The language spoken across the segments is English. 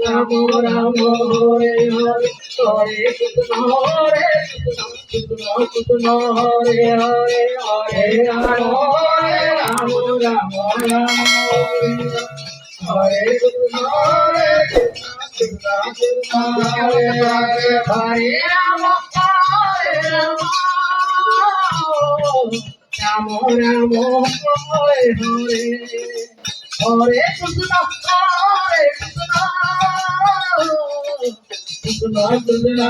Ram Ram Hare Hare Hare Krishna Krishna Hare Hare Hare Ram Ram Ram Hare Krishna Krishna Hare Hare Hare Ram Ram Ram Hare Hare Hare Krishna Krishna Krishna Hare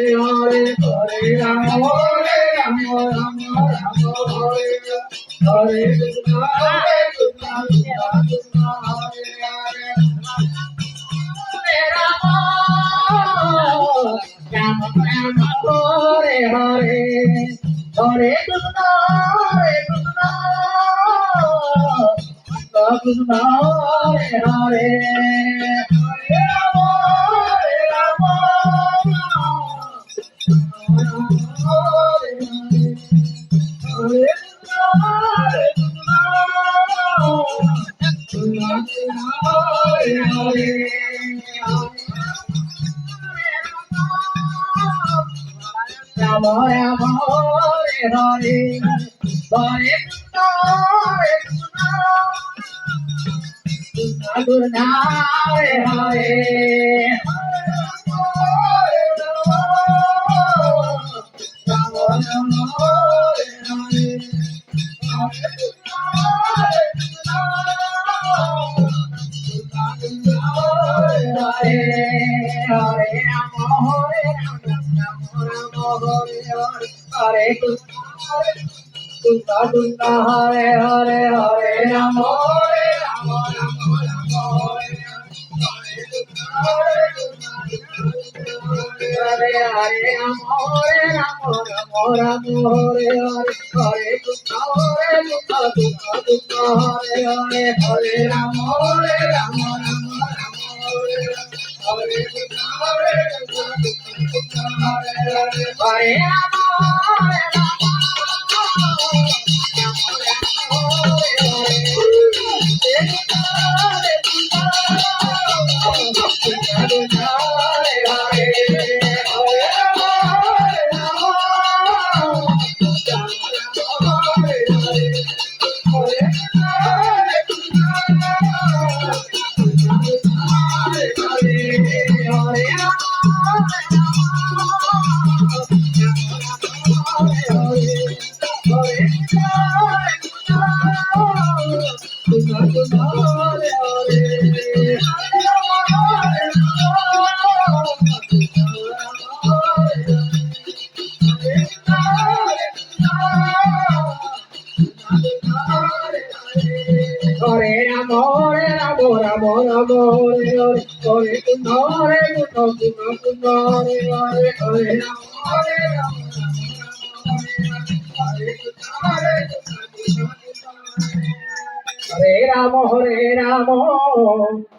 Hare Hare Rama Hare Hare Hare Krishna Krishna Krishna Hare Hare Hare Hare Hare Krishna Krishna Hare Hare Hare Rama Rama Rama Hare Hare Hare Krishna Krishna Hare Hare Rama